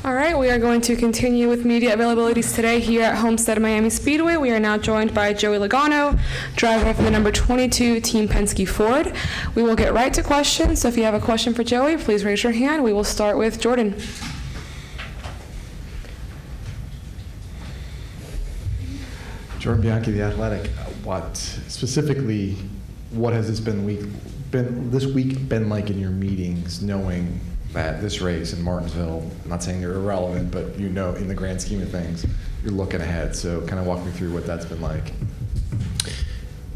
All right, we are going to continue with media availabilities today here at Homestead-Miami Speedway. We are now joined by Joey Logano, driver for the number 22 Team Penske Ford. We will get right to questions, so if you have a question for Joey, please raise your hand. We will start with Jordan. Jordan Bianchi, The Athletic. What has this week been like in your meetings, knowing that this race in Martinsville, I'm not saying they're irrelevant, but in the grand scheme of things, you're looking ahead. So kind of walk me through what that's been like.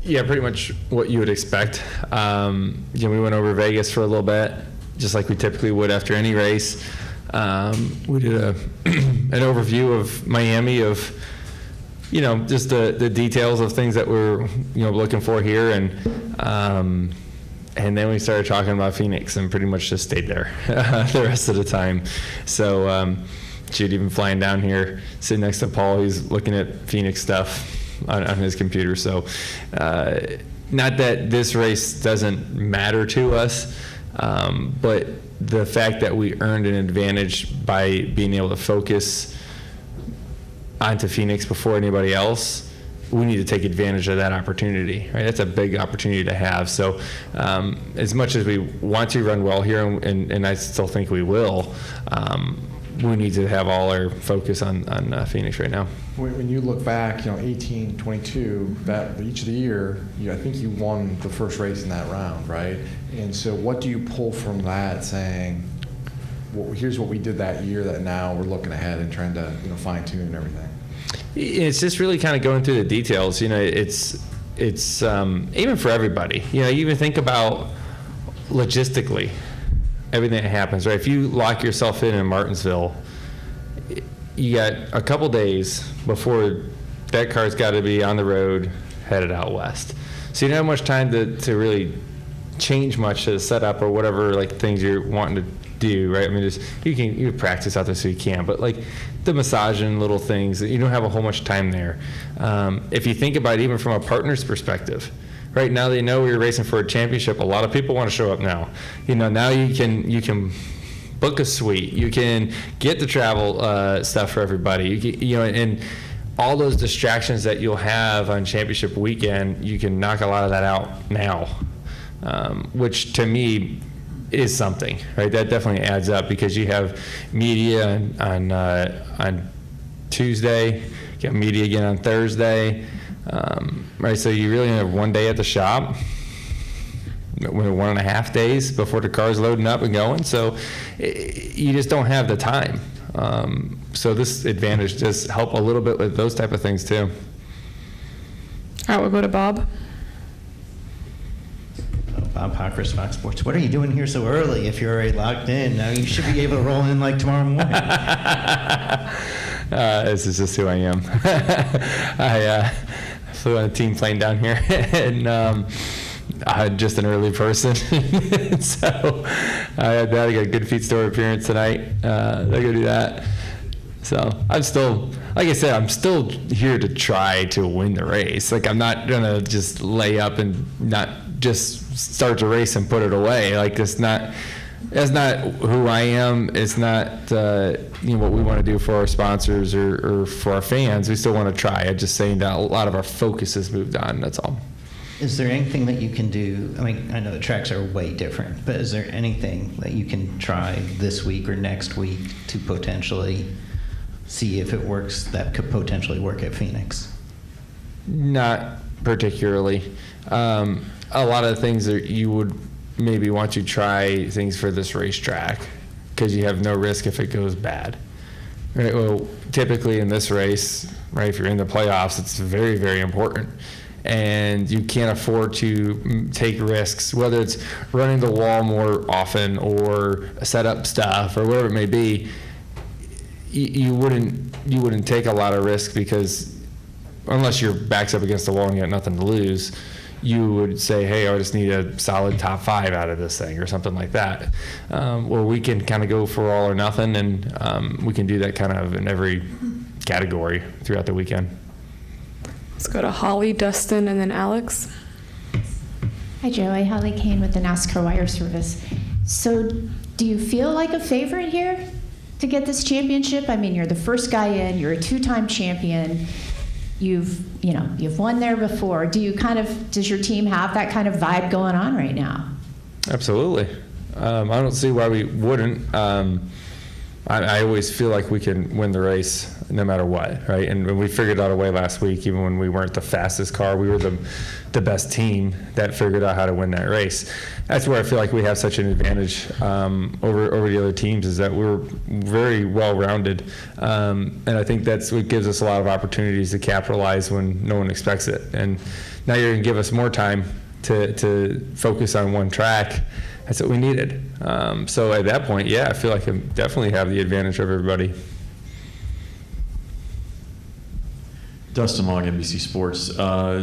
Yeah, pretty much what you would expect. We went over Vegas for a little bit, just like we typically would after any race. We did an overview of Miami, of just the details of things that we're looking for here, and then we started talking about Phoenix and pretty much just stayed there the rest of the time. So Jude even flying down here, sitting next to Paul, he's looking at Phoenix stuff on his computer. So not that this race doesn't matter to us, but the fact that we earned an advantage by being able to focus onto Phoenix before anybody else, we need to take advantage of that opportunity, right? That's a big opportunity to have. So as much as we want to run well here, and I still think we will, we need to have all our focus on Phoenix right now. When you look back, 18, 22, each of the year, I think you won the first race in that round, right? And so what do you pull from that, saying, well, here's what we did that year that now we're looking ahead and trying to fine tune everything? It's just really kind of going through the details. It's even for everybody. You even think about logistically everything that happens, right? If you lock yourself in Martinsville, you got a couple days before that car's got to be on the road headed out west. So you don't have much time to really change much to the setup or whatever things you're wanting to do, right? I mean, you practice out there so you can, but the massage and little things, you don't have a whole much time there. If you think about it, even from a partner's perspective, right now they know you're racing for a championship. A lot of people want to show up now. Now you can book a suite, you can get the travel stuff for everybody. And all those distractions that you'll have on championship weekend, you can knock a lot of that out now, which to me is something, right? That definitely adds up, because you have media on Tuesday, you got media again on Thursday, right? So you really have one day at the shop, 1.5 days before the car's loading up and going. So you just don't have the time. So this advantage does help a little bit with those type of things too. All right, we'll go to Bob. Bob Pockris, Fox Sports. What are you doing here so early if you're already locked in? Now you should be able to roll in tomorrow morning. This is just who I am. I flew on a team plane down here, and I'm just an early person. So I got a good feed store appearance tonight. I got to do that. So I'm still, like I said, I'm still here to try to win the race. I'm not going to just lay up and not just start the race and put it away. That's not who I am. It's not what we want to do for our sponsors or for our fans. We still want to try. I'm just saying that a lot of our focus has moved on. That's all. Is there anything that you can do? I mean, I know the tracks are way different, but is there anything that you can try this week or next week to potentially see if it works, that could potentially work at Phoenix? Not particularly. A lot of the things that you would maybe want to try things for this racetrack, because you have no risk if it goes bad. Right? Well, typically in this race, right, if you're in the playoffs, it's very, very important. And you can't afford to take risks, whether it's running the wall more often or set up stuff or whatever it may be. You wouldn't take a lot of risk, because unless your back's up against the wall and you got nothing to lose, you would say, hey, I just need a solid top 5 out of this thing or something like that. Where we can kind of go for all or nothing, and we can do that kind of in every category throughout the weekend. Let's go to Holly, Dustin, and then Alex. Hi, Joey. Holly Kane with the NASCAR Wire Service. So do you feel like a favorite here? to get this championship? I mean, you're the first guy in, you're a two-time champion. You've won there before. Does your team have that kind of vibe going on right now? Absolutely. I don't see why we wouldn't. I always feel like we can win the race no matter what, right? And when we figured out a way last week, even when we weren't the fastest car, we were the best team that figured out how to win that race. That's where I feel like we have such an advantage over the other teams, is that we're very well-rounded. And I think that's what gives us a lot of opportunities to capitalize when no one expects it. And now you're going to give us more time to focus on one track. That's what we needed. So at that point, yeah, I feel like I definitely have the advantage of everybody. Dustin Long, NBC Sports.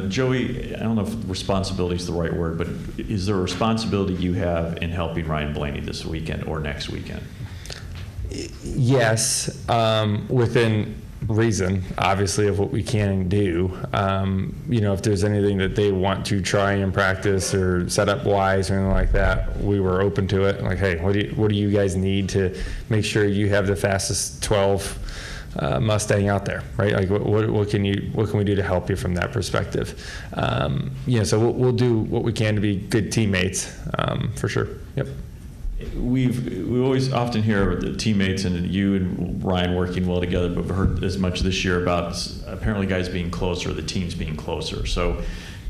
Joey, I don't know if responsibility is the right word, but is there a responsibility you have in helping Ryan Blaney this weekend or next weekend? Yes, within reason, obviously, of what we can do. If there's anything that they want to try and practice or setup wise or anything like that, we were open to it. Like, hey, what do you guys need to make sure you have the fastest 12 Mustang out there, right? Like, what can we do to help you from that perspective? So we'll do what we can to be good teammates, for sure. Yep. We always often hear the teammates and you and Ryan working well together, but we've heard as much this year about apparently guys being closer, the teams being closer. So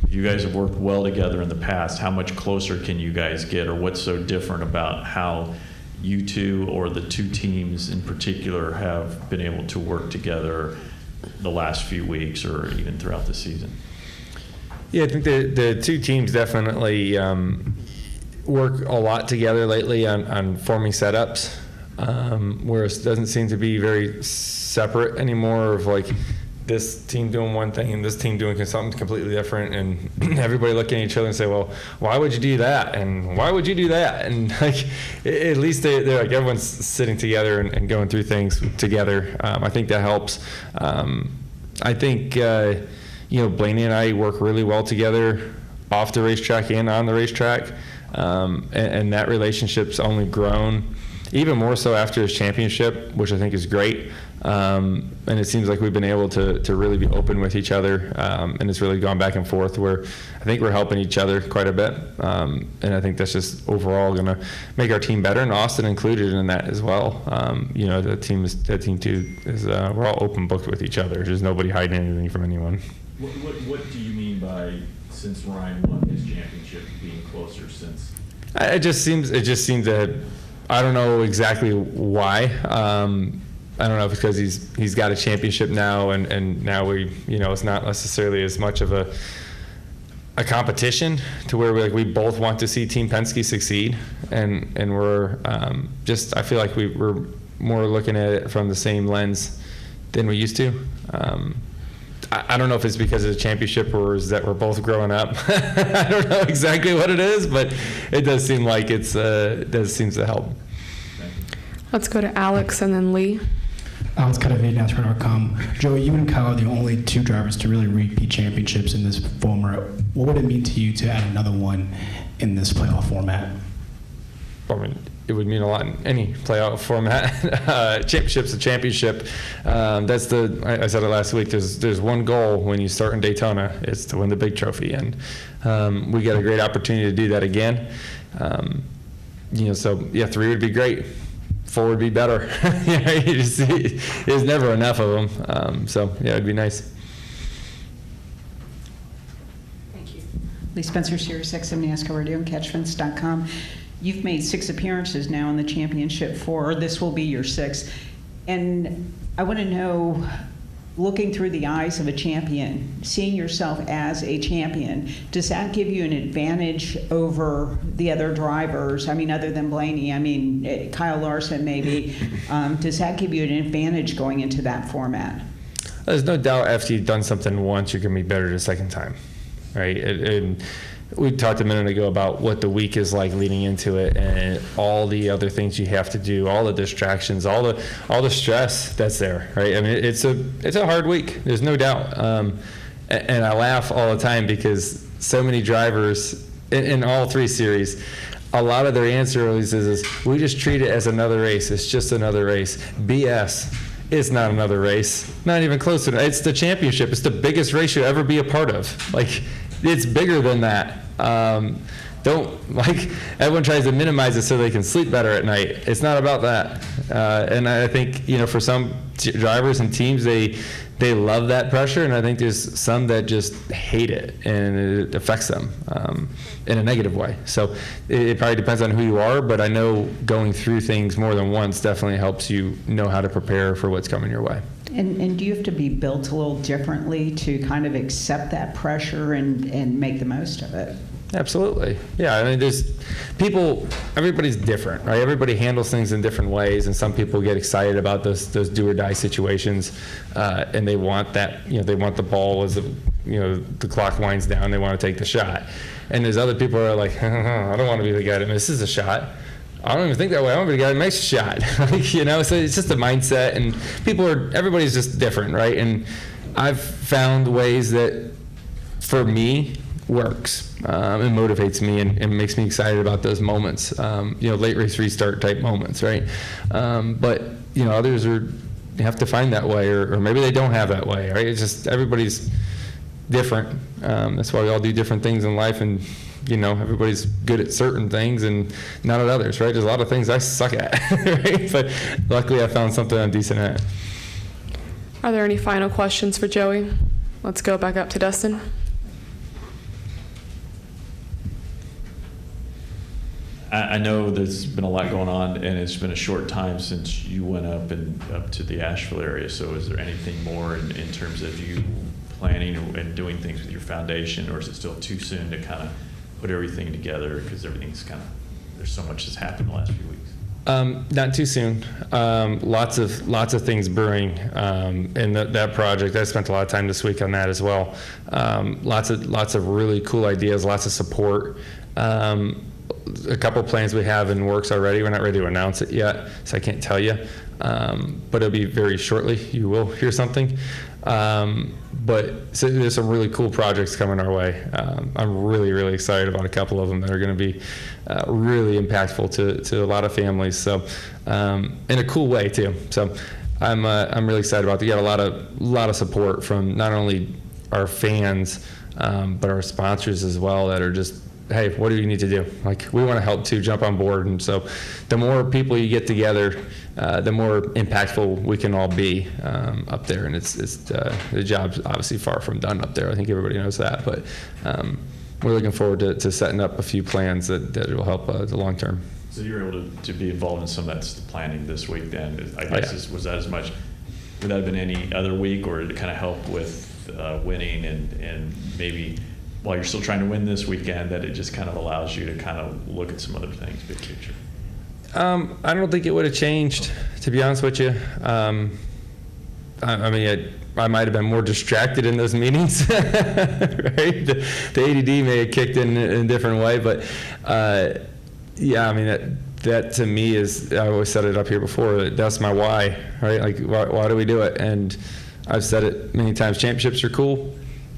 if you guys have worked well together in the past, how much closer can you guys get, or what's so different about how you two or the two teams in particular have been able to work together the last few weeks or even throughout the season? Yeah, I think the two teams definitely work a lot together lately on forming setups, whereas it doesn't seem to be very separate anymore, of like this team doing one thing and this team doing something completely different, and everybody looking at each other and say, well, why would you do that? And why would you do that? And like, at least they're like, everyone's sitting together and going through things together. I think that helps. I think, Blaney and I work really well together off the racetrack and on the racetrack. And that relationship's only grown, even more so after his championship, which I think is great. And it seems like we've been able to really be open with each other, and it's really gone back and forth where I think we're helping each other quite a bit. And I think that's just overall going to make our team better, and Austin included in that as well. That team too is we're all open booked with each other. There's nobody hiding anything from anyone. What do you mean by, since Ryan won his championship, being closer since? It just seems that, I don't know exactly why. I don't know if it's because he's got a championship now, and now it's not necessarily as much of a competition to where we both want to see Team Penske succeed, and we're I feel like we're more looking at it from the same lens than we used to. I don't know if it's because of the championship or is that we're both growing up. I don't know exactly what it is, but it does seem like it does seem to help. Let's go to Alex and then Lee. Alex Cadavade, NASCAR.com. Joey, you and Kyle are the only two drivers to really repeat championships in this format. What would it mean to you to add another one in this playoff format? I mean, it would mean a lot in any playoff format. Championship's a championship. I said it last week. There's one goal when you start in Daytona. It's to win the big trophy, and we got a great opportunity to do that again. So 3 would be great. 4 would be better. There's never enough of them. It'd be nice. Thank you. Lee Spencer, Sirius XM NASCAR Radio and Catchfence.com. You've made 6 appearances now in the championship 4. This will be your 6th. And I want to know, looking through the eyes of a champion, seeing yourself as a champion, does that give you an advantage over the other drivers? I mean, other than Blaney, Kyle Larson maybe. Does that give you an advantage going into that format? There's no doubt after you've done something once, you're going to be better the second time, right? And we talked a minute ago about what the week is like leading into it, and all the other things you have to do, all the distractions, all the stress that's there, right? I mean, it's a hard week. There's no doubt. And I laugh all the time because so many drivers in all 3 series, a lot of their answer always is we just treat it as another race. It's just another race. BS. It's not another race. Not even close to it. It's the championship. It's the biggest race you'll ever be a part of. Like, it's bigger than that. Everyone tries to minimize it so they can sleep better at night. It's not about that. And I think, for some drivers and teams, they love that pressure, and I think there's some that just hate it, and it affects them in a negative way. So it probably depends on who you are, but I know going through things more than once definitely helps you know how to prepare for what's coming your way. And do you have to be built a little differently to kind of accept that pressure and make the most of it? Absolutely. Yeah, I mean, everybody's different, right? Everybody handles things in different ways, and some people get excited about those do or die situations, and they want that, they want the ball as the clock winds down, they want to take the shot. And there's other people who are like, I don't want to be the guy that misses a shot. I don't even think that way. I want to be the guy that makes a shot. So it's just a mindset, and everybody's just different, right? And I've found ways that, for me, works and motivates me and makes me excited about those moments, late race restart type moments, right? But others have to find that way, or maybe they don't have that way, right? It's just everybody's different. That's why we all do different things in life, and everybody's good at certain things and not at others, right? There's a lot of things I suck at, right? But luckily I found something I'm decent at. Are there any final questions for Joey? Let's go back up to Dustin. I know there's been a lot going on, and it's been a short time since you went up to the Asheville area. So is there anything more in terms of you planning and doing things with your foundation, or is it still too soon to kind of put everything together, because everything's there's so much that's happened in the last few weeks? Not too soon. Lots of things brewing in that project. I spent a lot of time this week on that as well. Lots of really cool ideas, lots of support. A couple plans we have in works already. We're not ready to announce it yet, so I can't tell you. But it'll be very shortly. You will hear something. So there's some really cool projects coming our way. I'm really, really excited about a couple of them that are going to be really impactful to a lot of families. So in a cool way too. So I'm really excited about that. We got a lot of support from not only our fans, but our sponsors as well, that are just, hey, what do you need to do? Like, we want to help too, jump on board. And so the more people you get together, the more impactful we can all be up there. And it's the job's obviously far from done up there. I think everybody knows that. But we're looking forward to setting up a few plans that will help the long term. So you were able to be involved in some of that planning this week then. I guess, was that as much, would that have been any other week, or to kind of help with winning and maybe while you're still trying to win this weekend, that it just kind of allows you to kind of look at some other things, big picture? I don't think it would have changed, to be honest with you. I might have been more distracted in those meetings, right? The ADD may have kicked in a different way, but that to me is, I always said it up here before, that's my why, right? Like, why do we do it? And I've said it many times, championships are cool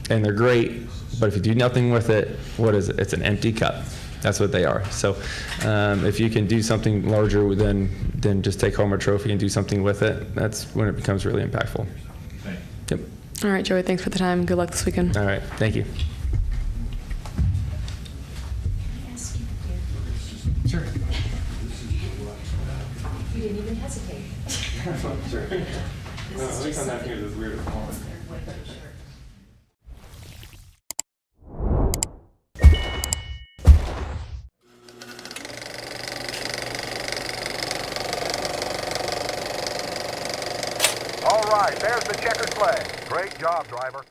and they're great, but if you do nothing with it, what is it? It's an empty cup. That's what they are. So if you can do something larger than just take home a trophy and do something with it, that's when it becomes really impactful. Yep. All right, Joey, thanks for the time. Good luck this weekend. All right, thank you. Sure. You didn't even hesitate. Sure. At least I'm not here this weird moment. All right, there's the checkered flag. Great job, driver.